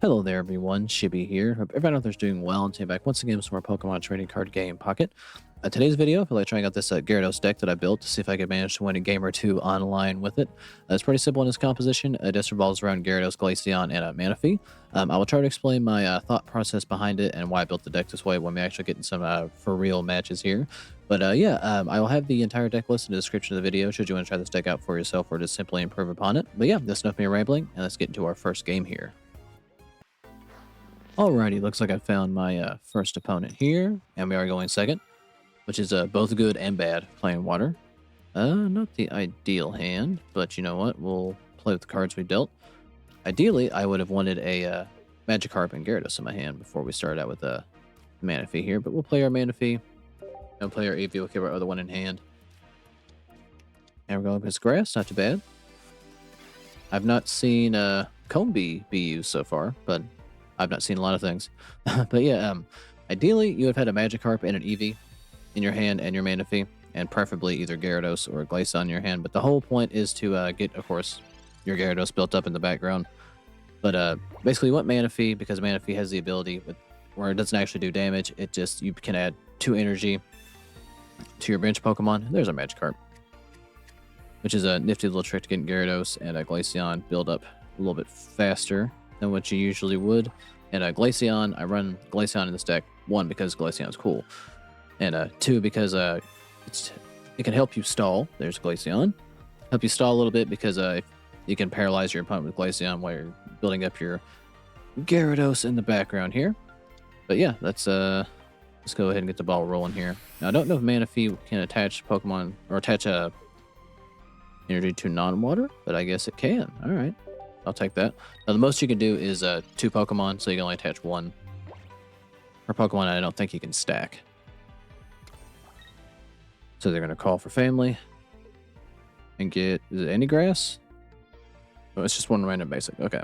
Hello there everyone, Shibby here. Hope everyone out there's doing well and today back once again with some more Pokemon trading card game Pocket. Today's video, I feel like trying out this Gyarados deck that I built to see if I could manage to win a game or two online with it. It's pretty simple in its composition. It just revolves around Gyarados, Glaceon, and Manaphy. I will try to explain my thought process behind it and why I built the deck this way when we actually get in some for real matches here. But I will have the entire deck list in the description of the video should you want to try this deck out for yourself or just simply improve upon it. But yeah, that's enough of me rambling, and let's get into our first game here. Alrighty, looks like I found my first opponent here, and we are going second, which is both good and bad, playing water. Not the ideal hand, but you know what, we'll play with the cards we dealt. Ideally, I would have wanted a Magikarp and Gyarados in my hand before we started out with Manaphy here, but we'll play our Manaphy, and play our Eevee, we'll keep our other one in hand. And we're going with this grass, not too bad. I've not seen Combee be used so far, but I've not seen a lot of things. But yeah, ideally, you have had a Magikarp and an Eevee in your hand and your Manaphy, and preferably either Gyarados or Glaceon in your hand. But the whole point is to get, of course, your Gyarados built up in the background. But basically, you want Manaphy because Manaphy has the ability where it doesn't actually do damage. It just, you can add 2 energy to your bench Pokemon. There's our Magikarp, which is a nifty little trick to get Gyarados and Glaceon build up a little bit faster than what you usually would. And Glaceon, I run Glaceon in this deck, 1, because Glaceon is cool, and 2, because it can help you stall. There's Glaceon. Help you stall a little bit because if you can paralyze your opponent with Glaceon while you're building up your Gyarados in the background here. But yeah, let's go ahead and get the ball rolling here. Now, I don't know if Manaphy can attach Pokemon, or attach energy to non-water, but I guess it can. All right. I'll take that. Now, the most you can do is 2 Pokemon, so you can only attach 1 per Pokemon. I don't think you can stack. So they're going to call for family and get, is it any grass? Oh, it's just 1 random basic. Okay.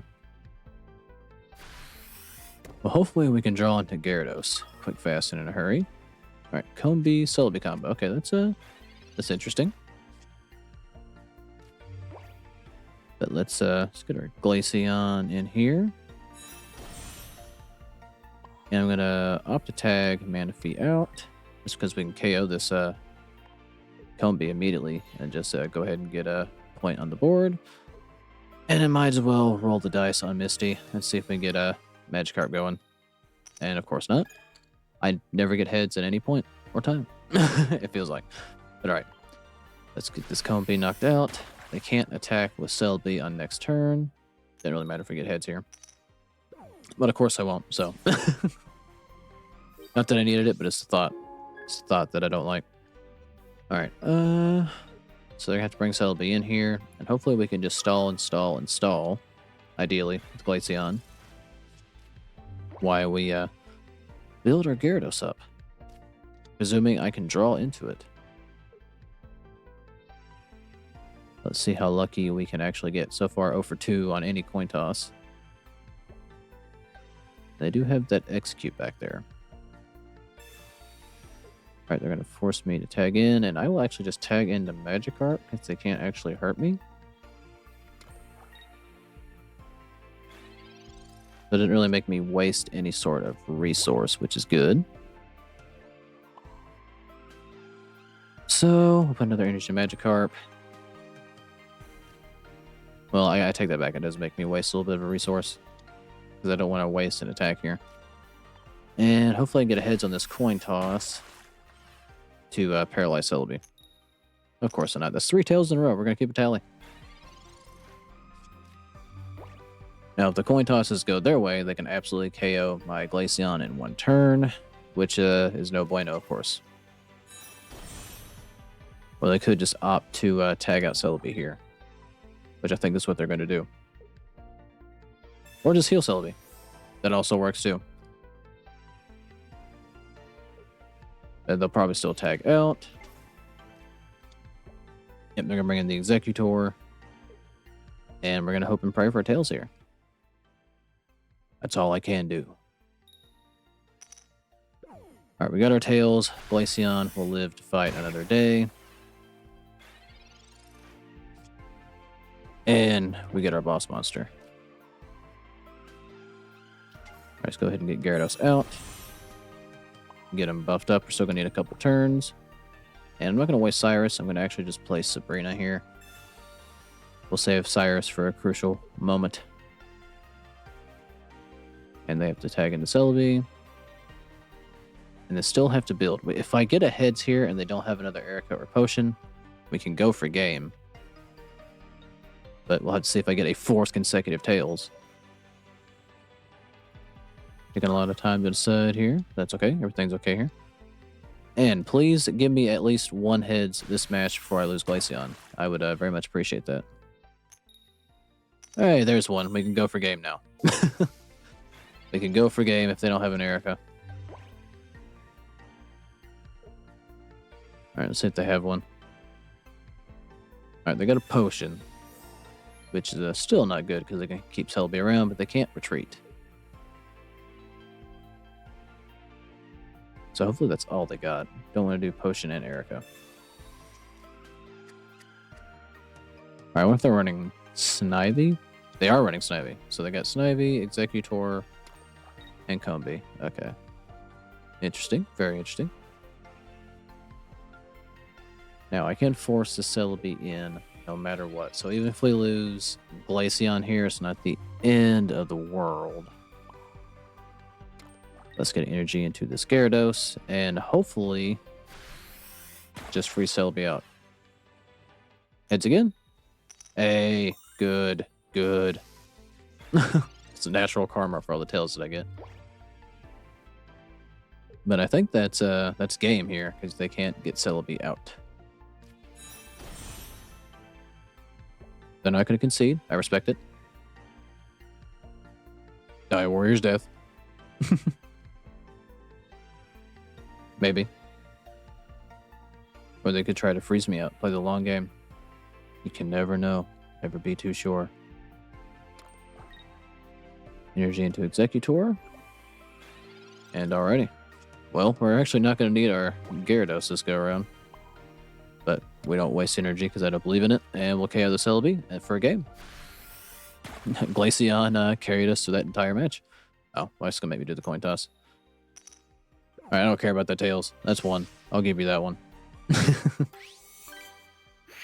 Well, hopefully we can draw into Gyarados quick, fast, and in a hurry. All right, Combee, Celebi combo. Okay, that's interesting. But let's get our Glaceon in here. And I'm gonna opt to tag Manaphy out, just because we can KO this Combee immediately and just go ahead and get a point on the board. And I might as well roll the dice on Misty and see if we can get a Magikarp going. And of course not. I never get heads at any point or time. It feels like. But alright. Let's get this Combee knocked out. They can't attack with Celebi on next turn. Doesn't really matter if we get heads here. But of course I won't, so. Not that I needed it, but it's a thought. It's a thought that I don't like. Alright, so they're gonna have to bring Celebi in here, and hopefully we can just stall and stall and stall, ideally, with Glaceon, while we build our Gyarados up. Presuming I can draw into it. Let's see how lucky we can actually get. So far, 0 for 2 on any coin toss. They do have that execute back there. Alright, they're going to force me to tag in, and I will actually just tag into Magikarp because they can't actually hurt me. That didn't really make me waste any sort of resource, which is good. So, we'll put another energy Magikarp. Well, I take that back. It does make me waste a little bit of a resource because I don't want to waste an attack here. And hopefully I can get a heads on this coin toss to paralyze Celebi. Of course not. That's 3 tails in a row. We're going to keep a tally. Now, if the coin tosses go their way, they can absolutely KO my Glaceon in 1 turn, which is no bueno, of course. Or they could just opt to tag out Celebi here, which I think is what they're going to do. Or just heal Celebi. That also works too. And they'll probably still tag out. Yep, they're going to bring in the Executor. And we're going to hope and pray for tails here. That's all I can do. Alright, we got our tails. Glaceon will live to fight another day. And we get our boss monster. Let's go ahead and get Gyarados out. Get him buffed up. We're still going to need a couple turns. And I'm not going to waste Cyrus. I'm going to actually just play Sabrina here. We'll save Cyrus for a crucial moment. And they have to tag into Celebi. And they still have to build. If I get a heads here and they don't have another Erica or Potion, we can go for game. But we'll have to see if I get a fourth consecutive Tails. Taking a lot of time to decide here. That's okay. Everything's okay here. And please give me at least one heads this match before I lose Glaceon. I would very much appreciate that. Hey, there's one. We can go for game now. We can go for game if they don't have an Erica. Alright, let's see if they have one. Alright, they got a potion. Which is still not good because they can keep Celebi around, but they can't retreat. So hopefully that's all they got. Don't want to do potion and Erica. Alright, what if they're running Snivy? They are running Snivy. So they got Snivy, Executor, and Combi. Okay. Interesting. Very interesting. Now, I can force the Celebi in no matter what. So even if we lose Glaceon here, it's not the end of the world. Let's get energy into this Gyarados, and hopefully just free Celebi out. Heads again. Hey, good, good. It's a natural karma for all the tails that I get. But I think that's game here, because they can't get Celebi out. They're not going to concede. I respect it. Die Warrior's death. Maybe. Or they could try to freeze me out. Play the long game. You can never know. Never be too sure. Energy into Executor. And alrighty. Well, we're actually not going to need our Gyarados this go around. But we don't waste energy because I don't believe in it. And we'll KO the Celebi for a game. Glaceon carried us through that entire match. Oh, well, it's going to make me do the coin toss. Alright, I don't care about the tails. That's one. I'll give you that one.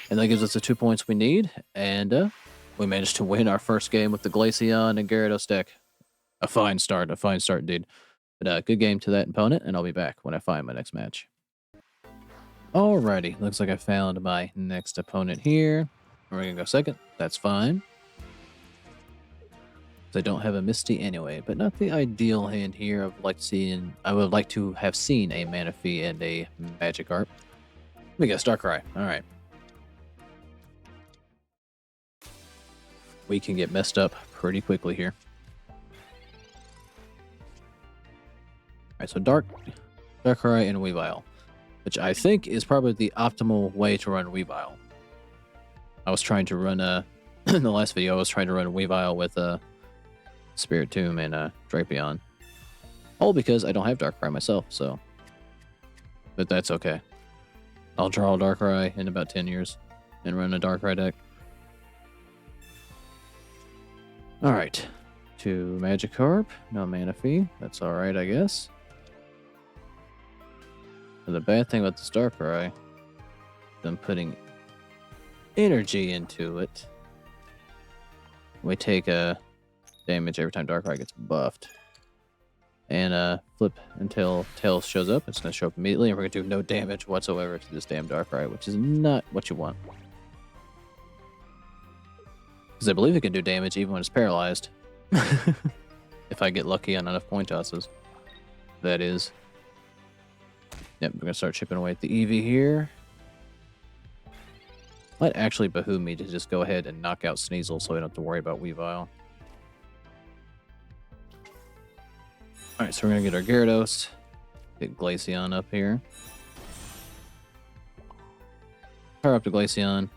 And that gives us the 2 points we need. And we managed to win our first game with the Glaceon and Gyarados deck. A fine start indeed. But good game to that opponent, and I'll be back when I find my next match. Alrighty, looks like I found my next opponent here. We're going to go second. That's fine. I don't have a Misty anyway, but not the ideal hand here. I would like to have seen a Manaphy and a Magikarp. We got Darkrai. Alright. We can get messed up pretty quickly here. Alright, so Darkrai and Weavile, which I think is probably the optimal way to run Weavile. I was trying to run in the last video, I was trying to run Weavile with Spirit Tomb and Drapion. All because I don't have Darkrai myself, so. But that's okay. I'll draw Darkrai in about 10 years and run a Darkrai deck. Alright. To Magikarp. No Manaphy. That's alright, I guess. But the bad thing about this Darkrai, I'm putting energy into it. We take a damage every time Darkrai gets buffed. And flip until Tails shows up. It's going to show up immediately, and we're going to do no damage whatsoever to this damn Darkrai, which is not what you want. Because I believe it can do damage even when it's paralyzed. If I get lucky on enough point tosses. That is. Yep, we're going to start chipping away at the Eevee here. Might actually behoove me to just go ahead and knock out Sneasel so I don't have to worry about Weavile. Alright, so we're going to get our Gyarados. Get Glaceon up here. Power up to Glaceon.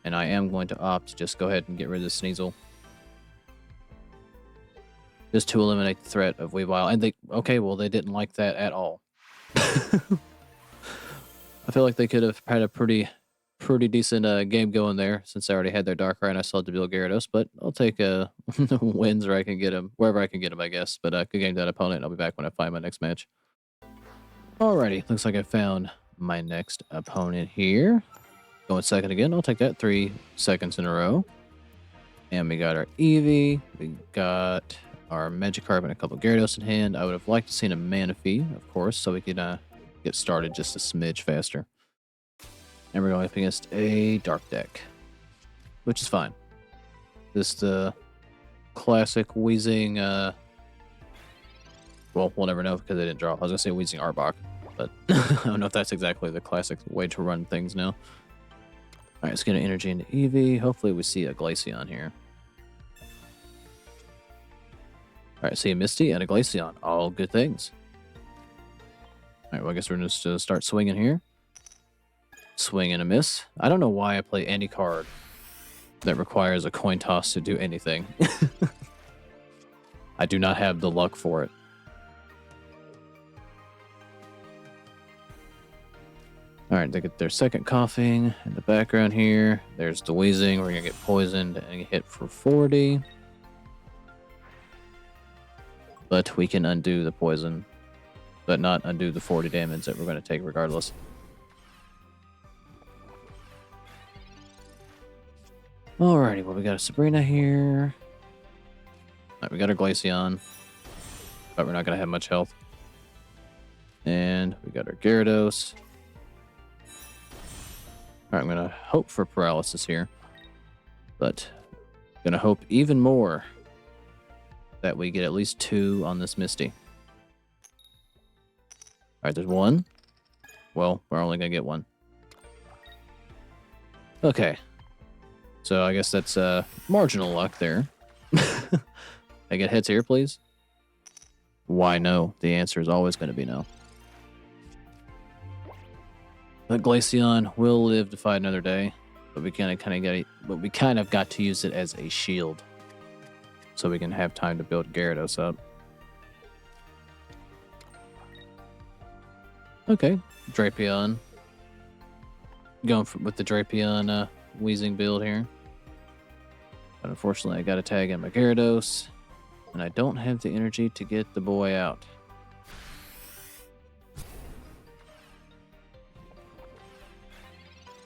And I am going to opt to just go ahead and get rid of the Sneasel. Just to eliminate the threat of Weavile. And they didn't like that at all. I feel like they could have had a pretty pretty decent game going there since I already had their Darkrai and I still had to build Gyarados, but I'll take wins where I can get them, wherever I can get them, I guess. But good game to that opponent, and I'll be back when I find my next match. Alrighty, looks like I found my next opponent here. Going second again, I'll take that 3 seconds in a row. And we got our Eevee, we got our Magikarp and a couple Gyarados in hand. I would have liked to seen a Manaphy, of course, so we could get started just a smidge faster. And we're going up against a Dark deck, which is fine. This the classic Wheezing, well, we'll never know because they didn't draw. I was going to say Wheezing Arbok, but I don't know if that's exactly the classic way to run things now. All right, let's get an energy into Eevee. Hopefully we see a Glaceon here. All right, see a Misty and a Glaceon. All good things. All right, well, I guess we're just going to start swinging here. Swing and a miss. I don't know why I play any card that requires a coin toss to do anything. I do not have the luck for it. All right, they get their second coughing in the background here. There's the wheezing. We're going to get poisoned and hit for 40. But we can undo the poison, but not undo the 40 damage that we're going to take regardless. Alrighty, well, we got a Sabrina here. Alright, we got our Glaceon, but we're not going to have much health. And we got our Gyarados. Alright, I'm going to hope for paralysis here, but I'm going to hope even more that we get at least 2 on this Misty. Alright, there's 1. Well, we're only going to get 1. Okay. So I guess that's marginal luck there. I get hits here, please. Why no? The answer is always going to be no. But Glaceon will live to fight another day, but we kind of got to use it as a shield, so we can have time to build Gyarados up. Okay, Drapion. Going with the Drapion Wheezing build here. But unfortunately, I got to tag in my Gyarados, and I don't have the energy to get the boy out.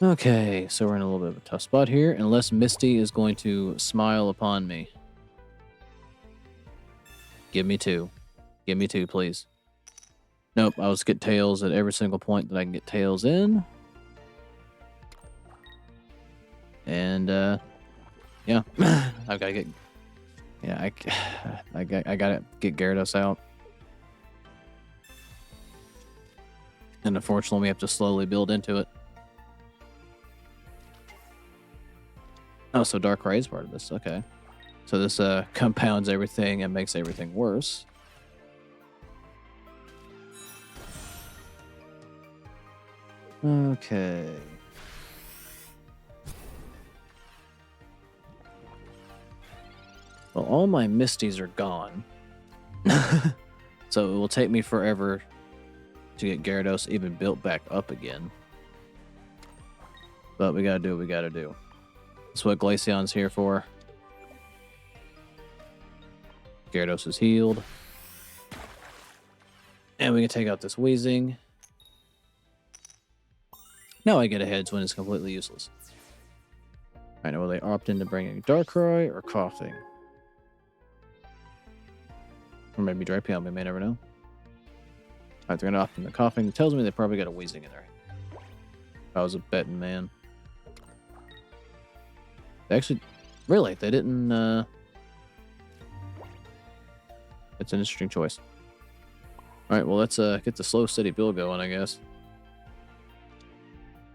Okay, so we're in a little bit of a tough spot here, unless Misty is going to smile upon me. Give me 2. Give me 2, please. Nope, I was get tails at every single point that I can get tails in. And, yeah, I've got to get... Yeah, I got to get Gyarados out. And unfortunately, we have to slowly build into it. Oh, so Darkrai is part of this. Okay. So this compounds everything and makes everything worse. Okay. Well, all my Misties are gone. So it will take me forever to get Gyarados even built back up again. But we gotta do what we gotta do. That's what Glaceon's here for. Gyarados is healed. And we can take out this Wheezing. Now I get a heads when it's completely useless. I know, will they opt into bringing Darkrai or Coughing? Or maybe Drapion, we may never know. Alright, they're gonna opt into Coughing. It tells me they probably got a Wheezing in there. If I was a betting man. They actually, really, they didn't, it's an interesting choice. Alright, well, let's get the slow, steady build going, I guess.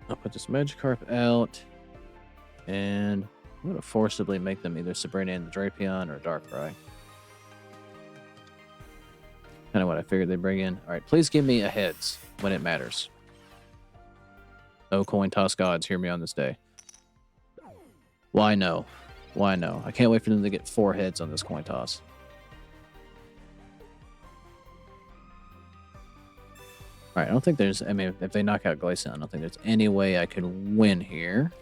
I'll put this Magikarp out, and I'm going to forcibly make them either Sabrina and the Drapion or Darkrai. Kind of what I figured they'd bring in. Alright, please give me a heads when it matters. No coin toss gods, hear me on this day. Why no? Why no? I can't wait for them to get 4 heads on this coin toss. Alright, I don't think there's... I mean, if they knock out Glaceon, I don't think there's any way I could win here.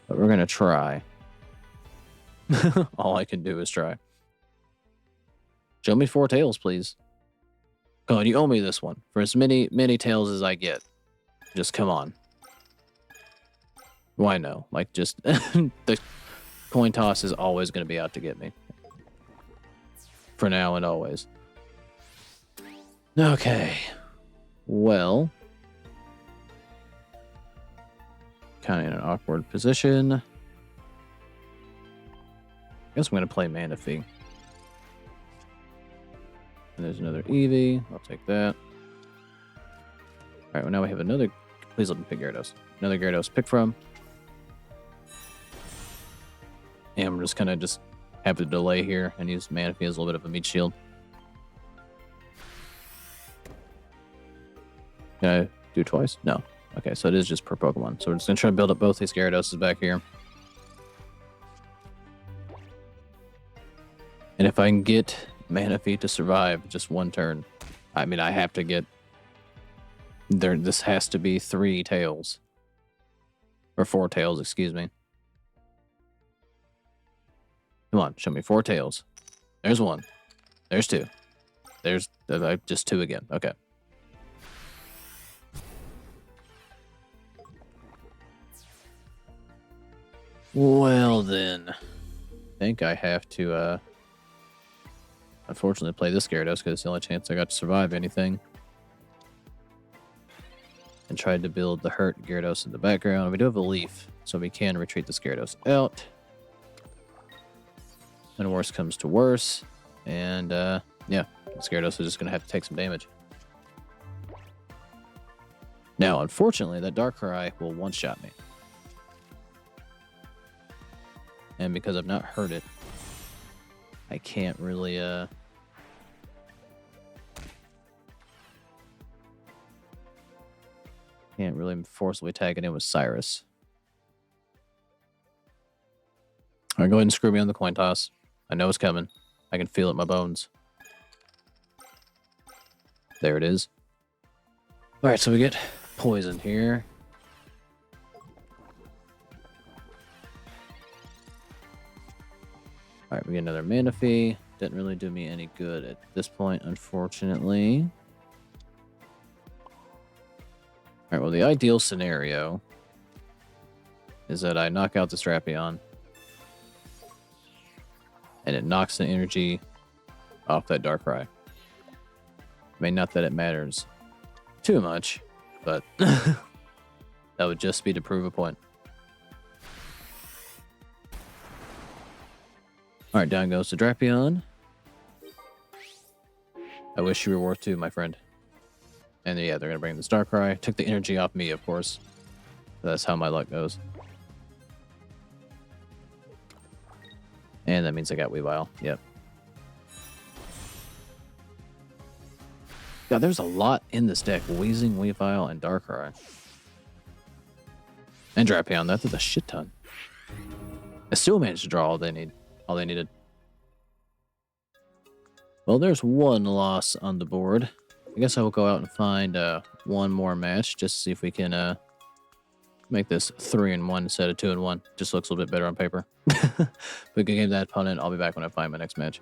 But we're gonna try. All I can do is try. Show me 4 tails, please. Come on, you owe me this one. For as many tails as I get. Just come on. Why no? Like, just... the coin toss is always going to be out to get me. For now and always. Okay. Well. Kind of in an awkward position. I guess I'm going to play Manaphy. And there's another Eevee. I'll take that. Alright, well now we have another... Please let me pick Gyarados. Another Gyarados to pick from. And I'm just gonna have the delay here and use Manaphy as a little bit of a meat shield. Can I do twice? No. Okay, so it is just per Pokemon. So we're just gonna try to build up both these Gyaradoses back here. And if I can get Manaphy to survive just one turn, I mean, I have to get... This has to be 3 tails. Or 4 tails, excuse me. Come on, show me 4 tails. There's 1. There's 2. There's just 2 again. Okay. Well then, I think I have to unfortunately play this Gyarados because it's the only chance I got to survive anything. And tried to build the hurt Gyarados in the background. We do have a leaf, so we can retreat this Gyarados out. And worse comes to worse. And yeah, this Gyarados is just going to have to take some damage. Now, unfortunately, that Darkrai will one-shot me. And because I've not hurt it, I can't really forcibly tag it in with Cyrus. Alright, go ahead and screw me on the coin toss. I know it's coming. I can feel it in my bones. There it is. Alright, so we get poison here. Alright, we get another Manaphy. Didn't really do me any good at this point, unfortunately. Alright, well, the ideal scenario is that I knock out the Drapion. And it knocks the energy off that Darkrai. I mean, not that it matters too much, but that would just be to prove a point. Alright, down goes the Drapion. I wish you were worth 2, my friend. And yeah, they're going to bring this Darkrai. Took the energy off me, of course. That's how my luck goes. And that means I got Weavile. Yep. God, there's a lot in this deck. Wheezing, Weavile, and Darkrai. And Drapion. That did a shit ton. I still managed to draw all they needed. Well, there's 1 loss on the board. I guess I will go out and find 1 more match just to see if we can make this 3-1 instead of 2-1. Just looks a little bit better on paper. We can game that opponent. I'll be back when I find my next match.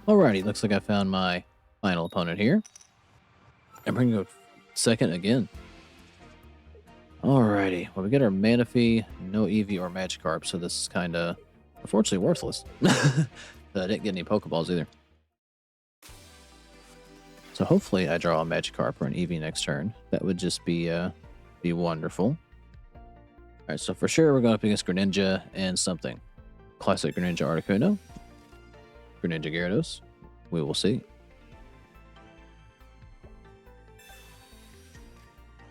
Alrighty, looks like I found my final opponent here. I'm bringing up second again. Alrighty, well, we get our Manaphy, no Eevee or Magikarp, so this is kind of unfortunately worthless. I didn't get any Pokeballs either. So hopefully I draw a Magikarp or an Eevee next turn. That would just be wonderful. Alright, so for sure we're going up against Greninja and something. Classic Greninja Articuno. Greninja Gyarados. We will see.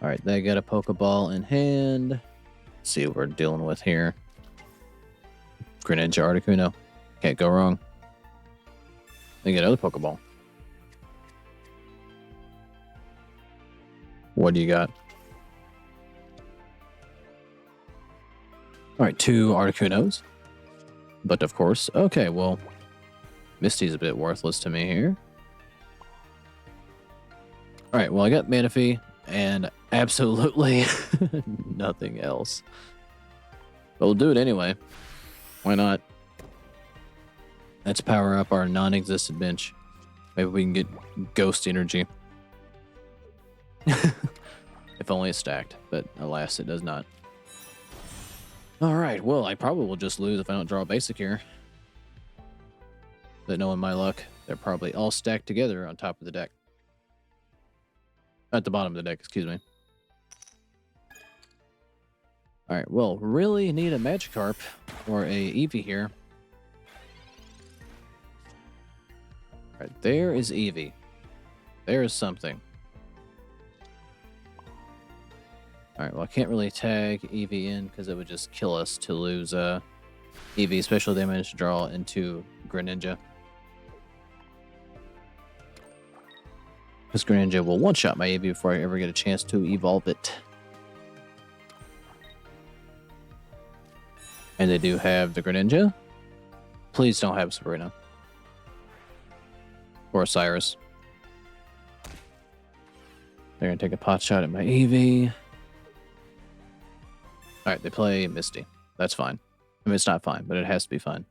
Alright, they got a Pokeball in hand. Let's see what we're dealing with here. Greninja Articuno. Can't go wrong. They get another Pokeball. What do you got? Alright, 2 Articunos. But of course, okay, well, Misty's a bit worthless to me here. All right, well, I got Manaphy and absolutely nothing else. But we'll do it anyway. Why not? Let's power up our non-existent bench. Maybe we can get ghost energy. If only it's stacked, but alas, it does not. All right, well, I probably will just lose if I don't draw a basic here. But knowing my luck, they're probably all stacked together on top of the deck. At the bottom of the deck, excuse me. All right, well, really need a Magikarp or a Eevee here. All right, there is Eevee. There is something. All right, well, I can't really tag Eevee in because it would just kill us to lose Eevee special damage draw into Greninja. Because Greninja will one-shot my Eevee before I ever get a chance to evolve it. And they do have the Greninja. Please don't have Sabrina. Or Cyrus. They're going to take a pot shot at my Eevee. Alright, they play Misty. That's fine. I mean, it's not fine, but it has to be fine.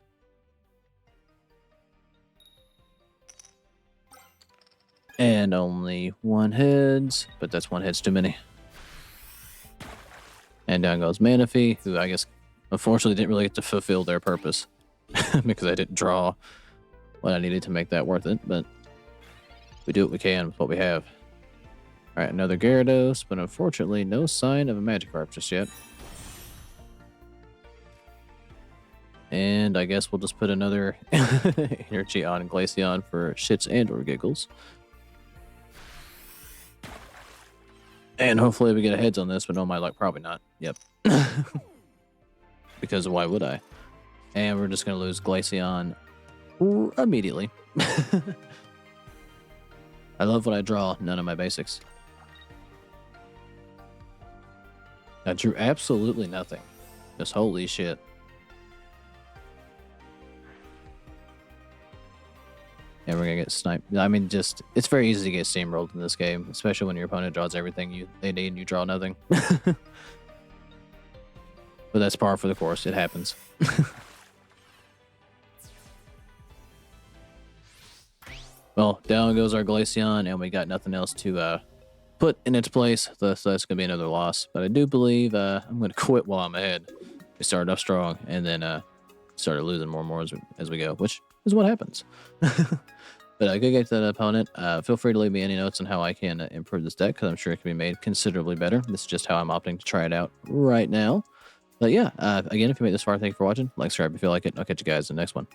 And only one heads, but that's one head's too many. And down goes Manaphy, who I guess unfortunately didn't really get to fulfill their purpose. Because I didn't draw what I needed to make that worth it, but we do what we can with what we have. Alright, another Gyarados, but unfortunately no sign of a Magikarp just yet. And I guess we'll just put another energy on Glaceon for shits and or giggles. And hopefully we get a heads on this, but no, my luck, probably not. Yep. Because why would I? And we're just going to lose Glaceon immediately. I love what I draw, none of my basics. I drew absolutely nothing. Just holy shit. And we're gonna get sniped. I mean, just it's very easy to get steamrolled in this game, especially when your opponent draws everything they need and you draw nothing. But that's par for the course. It happens. Well, down goes our Glaceon, and we got nothing else to put in its place. So that's gonna be another loss. But I do believe I'm gonna quit while I'm ahead. We started off strong, and then started losing more and more as we go, which is what happens. But good game to that opponent. Feel free to leave me any notes on how I can improve this deck, because I'm sure it can be made considerably better. This is just how I'm opting to try it out right now. But yeah, again, if you made it this far, thank you for watching. Like, subscribe if you like it, and I'll catch you guys in the next one.